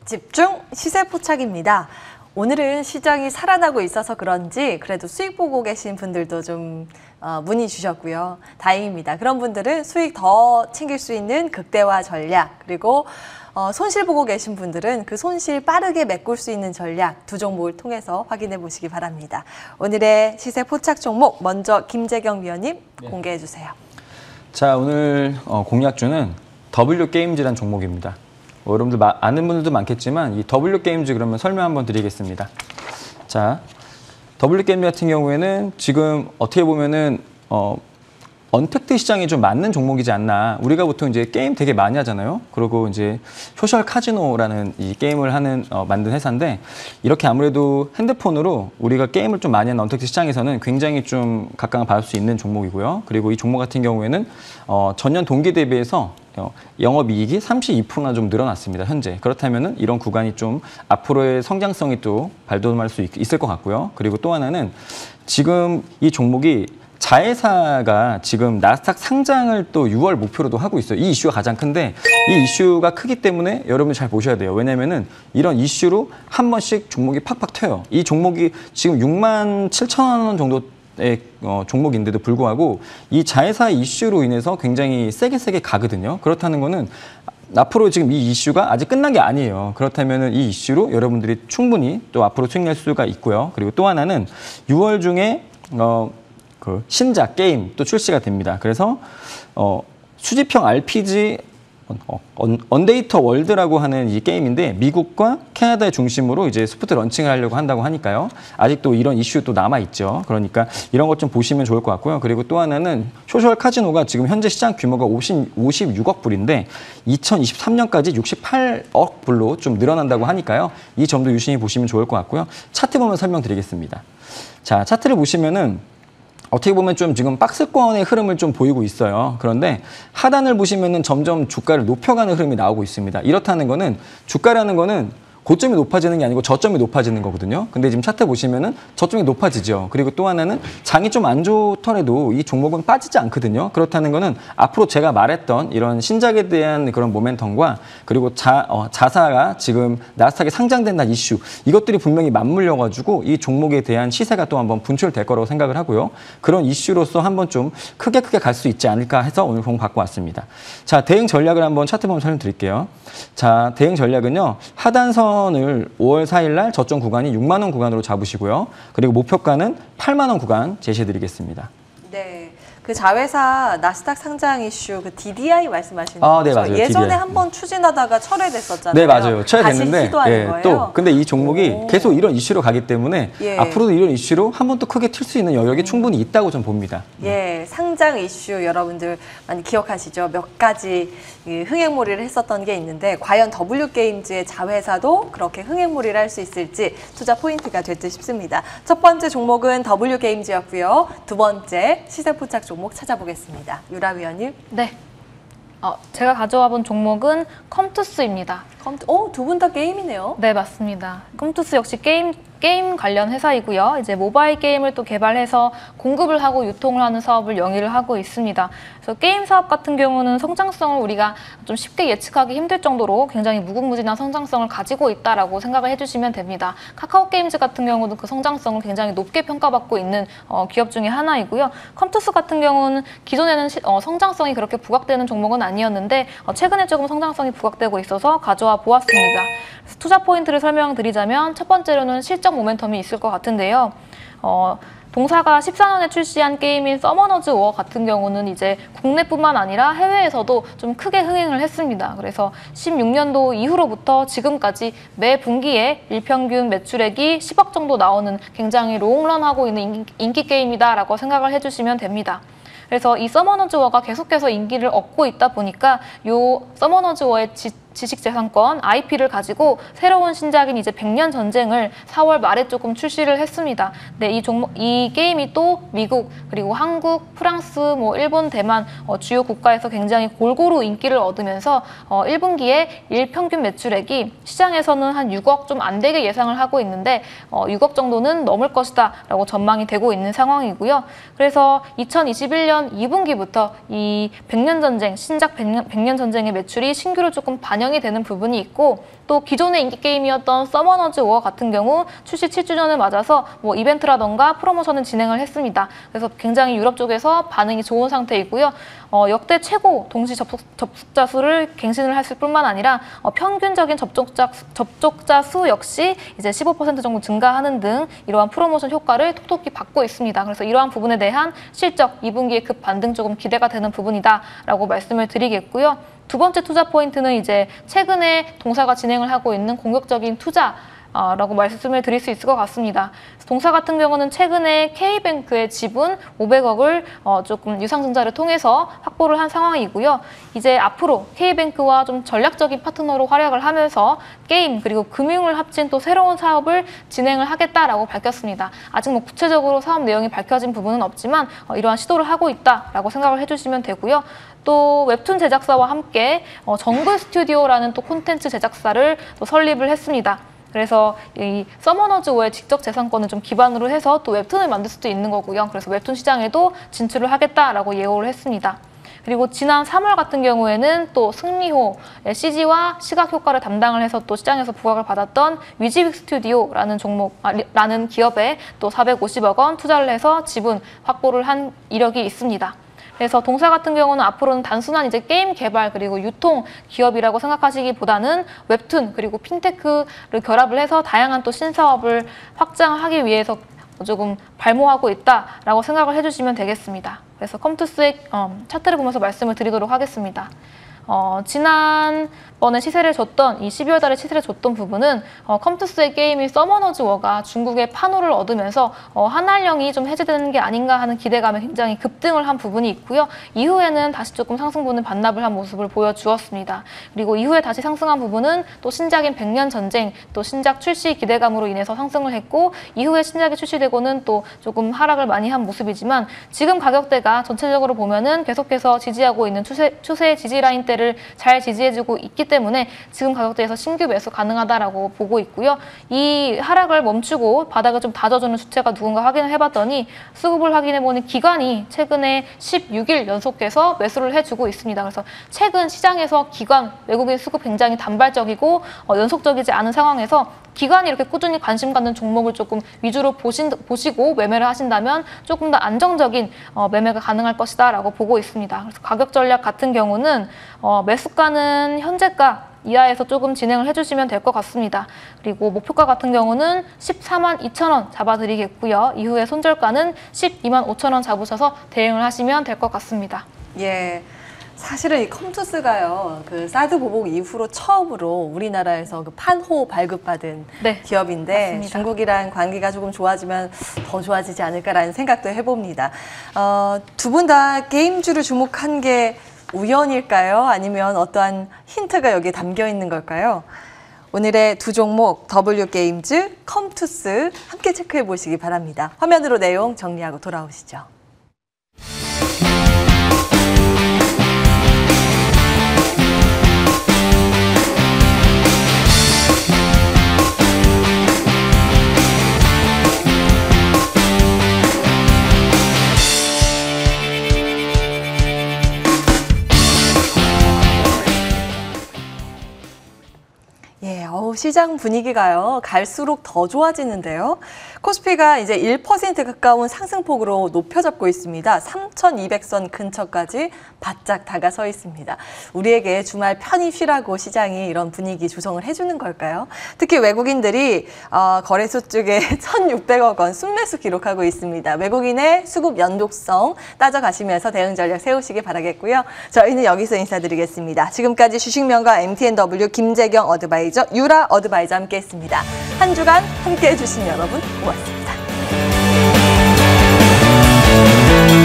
집중 시세 포착입니다. 오늘은 시장이 살아나고 있어서 그런지 그래도 수익 보고 계신 분들도 좀 문의 주셨고요. 다행입니다. 그런 분들은 수익 더 챙길 수 있는 극대화 전략, 그리고 손실 보고 계신 분들은 그 손실 빠르게 메꿀 수 있는 전략 두 종목을 통해서 확인해 보시기 바랍니다. 오늘의 시세 포착 종목 먼저 김재경 위원님 공개해 주세요. 자, 오늘 공략주는 W게임즈라는 종목입니다. 여러분들 아는 분들도 많겠지만 이 W게임즈 그러면 설명 한번 드리겠습니다. 자, W게임즈 같은 경우에는 지금 어떻게 보면은 언택트 시장이 좀 맞는 종목이지 않나. 우리가 보통 이제 게임 되게 많이 하잖아요. 그리고 이제 소셜 카지노라는 이 게임을 만든 회사인데, 이렇게 아무래도 핸드폰으로 우리가 게임을 좀 많이 하는 언택트 시장에서는 굉장히 좀 각광을 받을 수 있는 종목이고요. 그리고 이 종목 같은 경우에는 전년 동기 대비해서 영업이익이 32%나 좀 늘어났습니다, 현재. 그렇다면은 이런 구간이 좀 앞으로의 성장성이 또 발돋움할 수 있을 것 같고요. 그리고 또 하나는 지금 이 종목이 자회사가 지금 나스닥 상장을 또 6월 목표로도 하고 있어요. 이 이슈가 가장 큰데, 이 이슈가 크기 때문에 여러분 잘 보셔야 돼요. 왜냐면은 이런 이슈로 한 번씩 종목이 팍팍 튀어요. 이 종목이 지금 67,000원 정도 종목인데도 불구하고 이 자회사 이슈로 인해서 굉장히 세게 가거든요. 그렇다는 거는 앞으로 지금 이 이슈가 아직 끝난 게 아니에요. 그렇다면 이 이슈로 여러분들이 충분히 또 앞으로 수익 낼 수가 있고요. 그리고 또 하나는 6월 중에 그 신작 게임 또 출시가 됩니다. 그래서 수집형 RPG 언데이터 월드라고 하는 이 게임인데, 미국과 캐나다의 중심으로 이제 소프트 런칭을 하려고 한다고 하니까요. 아직도 이런 이슈 또 남아 있죠. 그러니까 이런 것 좀 보시면 좋을 것 같고요. 그리고 또 하나는 소셜 카지노가 지금 현재 시장 규모가 56억 불인데 2023년까지 68억 불로 좀 늘어난다고 하니까요. 이 점도 유심히 보시면 좋을 것 같고요. 차트 보면 설명드리겠습니다. 자, 차트를 보시면은 어떻게 보면 좀 지금 박스권의 흐름을 좀 보이고 있어요. 그런데 하단을 보시면은 점점 주가를 높여가는 흐름이 나오고 있습니다. 이렇다는 거는 주가라는 거는 고점이 높아지는 게 아니고 저점이 높아지는 거거든요. 근데 지금 차트 보시면은 저점이 높아지죠. 그리고 또 하나는 장이 좀 안 좋더라도 이 종목은 빠지지 않거든요. 그렇다는 거는 앞으로 제가 말했던 이런 신작에 대한 그런 모멘텀과 그리고 자사가 지금 나스닥에 상장된다는 이슈, 이것들이 분명히 맞물려가지고 이 종목에 대한 시세가 또 한번 분출될 거라고 생각을 하고요. 그런 이슈로서 한번 좀 크게 갈 수 있지 않을까 해서 오늘 공 갖고 왔습니다. 자, 대응 전략을 한번 차트 보면 설명드릴게요. 자, 대응 전략은요. 하단선을 5월 4일 날 저점 구간이 6만 원 구간으로 잡으시고요. 그리고 목표가는 8만 원 구간 제시해드리겠습니다. 네, 그 자회사 나스닥 상장 이슈, 그 DDI 말씀하시는 거죠? 네, 맞아요. 예전에 DDI. 한번 추진하다가 철회됐었잖아요. 네, 맞아요. 철회됐는데 다시 시도하는 거예요? 또 근데 이 종목이 계속 이런 이슈로 가기 때문에 앞으로도 이런 이슈로 한 번 또 크게 튈 수 있는 여력이 충분히 있다고 좀 봅니다. 예, 상장 이슈 여러분들 많이 기억하시죠? 몇 가지 흥행몰이를 했었던 게 있는데, 과연 W게임즈의 자회사도 그렇게 흥행몰이를 할 수 있을지 투자 포인트가 될 듯 싶습니다. 첫 번째 종목은 W게임즈였고요. 두 번째 시세 포착 종목 찾아보겠습니다. 유라 위원님. 네. 제가 가져와 본 종목은 컴투스입니다. 두 분 다 게임이네요. 네, 맞습니다. 컴투스 역시 게임 관련 회사이고요. 이제 모바일 게임을 또 개발해서 공급을 하고 유통을 하는 사업을 영위를 하고 있습니다. 그래서 게임 사업 같은 경우는 성장성을 우리가 좀 쉽게 예측하기 힘들 정도로 굉장히 무궁무진한 성장성을 가지고 있다라고 생각을 해주시면 됩니다. 카카오 게임즈 같은 경우도 그 성장성을 굉장히 높게 평가받고 있는 기업 중에 하나이고요. 컴투스 같은 경우는 기존에는 성장성이 그렇게 부각되는 종목은 아니었는데 최근에 조금 성장성이 부각되고 있어서 가져와 보았습니다. 그래서 투자 포인트를 설명드리자면 첫 번째로는 실적 모멘텀이 있을 것 같은데요. 동사가 14년에 출시한 게임인 서머너즈 워 같은 경우는 이제 국내뿐만 아니라 해외에서도 좀 크게 흥행을 했습니다. 그래서 16년도 이후로부터 지금까지 매 분기에 일평균 매출액이 10억 정도 나오는 굉장히 롱런하고 있는 인기 게임이다라고 생각을 해주시면 됩니다. 그래서 이 서머너즈 워가 계속해서 인기를 얻고 있다 보니까 요 서머너즈 워의 지식재산권 IP를 가지고 새로운 신작인 이제 100년 전쟁을 4월 말에 조금 출시를 했습니다. 네, 이 게임이 또 미국 그리고 한국, 프랑스, 일본, 대만 주요 국가에서 굉장히 골고루 인기를 얻으면서 1분기에 일평균 매출액이 시장에서는 한 6억 좀 안 되게 예상을 하고 있는데 6억 정도는 넘을 것이다 라고 전망이 되고 있는 상황이고요. 그래서 2021년 2분기부터 이 100년 전쟁, 신작 100년 전쟁의 매출이 신규로 조금 반영이 되는 부분이 있고 또 기존의 인기 게임이었던 서머너즈 워 같은 경우 출시 7주년을 맞아서 뭐 이벤트라던가 프로모션을 진행을 했습니다. 그래서 굉장히 유럽 쪽에서 반응이 좋은 상태이고요. 역대 최고 동시 접속자 수를 갱신을 했을 뿐만 아니라 평균적인 접촉자 수 역시 이제 15% 정도 증가하는 등 이러한 프로모션 효과를 톡톡히 받고 있습니다. 그래서 이러한 부분에 대한 실적 2분기의 급 반등 조금 기대가 되는 부분이다라고 말씀을 드리겠고요. 두 번째 투자 포인트는 이제 최근에 동사가 진행을 하고 있는 공격적인 투자 라고 말씀을 드릴 수 있을 것 같습니다. 동사 같은 경우는 최근에 K뱅크의 지분 500억을 조금 유상증자를 통해서 확보를 한 상황이고요. 이제 앞으로 K뱅크와 좀 전략적인 파트너로 활약을 하면서 게임 그리고 금융을 합친 또 새로운 사업을 진행을 하겠다라고 밝혔습니다. 아직 뭐 구체적으로 사업 내용이 밝혀진 부분은 없지만 이러한 시도를 하고 있다라고 생각을 해주시면 되고요. 또 웹툰 제작사와 함께 정글 스튜디오라는 또 콘텐츠 제작사를 또 설립을 했습니다. 그래서 이 서머너즈 워의 지적 재산권을 좀 기반으로 해서 또 웹툰을 만들 수도 있는 거고요. 그래서 웹툰 시장에도 진출을 하겠다라고 예고를 했습니다. 그리고 지난 3월 같은 경우에는 또 승리호의 CG와 시각 효과를 담당을 해서 또 시장에서 부각을 받았던 위지빅 스튜디오라는 라는 기업에 또 450억 원 투자를 해서 지분 확보를 한 이력이 있습니다. 그래서 동사 같은 경우는 앞으로는 단순한 이제 게임 개발 그리고 유통 기업이라고 생각하시기보다는 웹툰 그리고 핀테크를 결합을 해서 다양한 또 신사업을 확장하기 위해서 조금 발모하고 있다라고 생각을 해주시면 되겠습니다. 그래서 컴투스의 차트를 보면서 말씀을 드리도록 하겠습니다. 지난번에 시세를 줬던 이 12월 달에 시세를 줬던 부분은 컴투스의 게임이 서머너즈 워가 중국의 판호를 얻으면서 한알령이 좀 해제되는 게 아닌가 하는 기대감에 굉장히 급등을 한 부분이 있고요. 이후에는 다시 조금 상승분을 반납을 한 모습을 보여주었습니다. 그리고 이후에 다시 상승한 부분은 또 신작인 백년 전쟁, 또 신작 출시 기대감으로 인해서 상승을 했고 이후에 신작이 출시되고는 또 조금 하락을 많이 한 모습이지만 지금 가격대가 전체적으로 보면은 계속해서 지지하고 있는 추세 지지 라인대를 잘 지지해주고 있기 때문에 지금 가격대에서 신규 매수 가능하다라고 보고 있고요. 이 하락을 멈추고 바닥을 좀 다져주는 주체가 누군가 확인을 해봤더니 수급을 확인해보니 기관이 최근에 16일 연속해서 매수를 해주고 있습니다. 그래서 최근 시장에서 기관, 외국인 수급 굉장히 단발적이고 연속적이지 않은 상황에서 기관이 이렇게 꾸준히 관심 갖는 종목을 조금 위주로 보시고 매매를 하신다면 조금 더 안정적인 매매가 가능할 것이다 라고 보고 있습니다. 그래서 가격 전략 같은 경우는 매수가는 현재가 이하에서 조금 진행을 해주시면 될 것 같습니다. 그리고 목표가 같은 경우는 14만 2천 원 잡아드리겠고요. 이후에 손절가는 12만 5천 원 잡으셔서 대응을 하시면 될 것 같습니다. 예. 사실은 이 컴투스가요, 그 사드 보복 이후로 처음으로 우리나라에서 그 판호 발급받은 네, 기업인데 맞습니다. 중국이랑 관계가 조금 좋아지면 더 좋아지지 않을까라는 생각도 해봅니다. 두 분 다 게임주를 주목한 게 우연일까요? 아니면 어떠한 힌트가 여기에 담겨 있는 걸까요? 오늘의 두 종목 W게임즈, 컴투스 함께 체크해 보시기 바랍니다. 화면으로 내용 정리하고 돌아오시죠. 예, 시장 분위기가요, 갈수록 더 좋아지는데요. 코스피가 이제 1% 가까운 상승폭으로 높여 잡고 있습니다. 3,200선 근처까지 바짝 다가서 있습니다. 우리에게 주말 편히 쉬라고 시장이 이런 분위기 조성을 해주는 걸까요? 특히 외국인들이 거래소 쪽에 1,600억 원 순매수 기록하고 있습니다. 외국인의 수급 연독성 따져가시면서 대응 전략 세우시기 바라겠고요. 저희는 여기서 인사드리겠습니다. 지금까지 주식명가 MTNW 김재경 어드바이저, 유라 어드바이저 함께했습니다. 한 주간 함께해 주신 여러분 고맙습니다.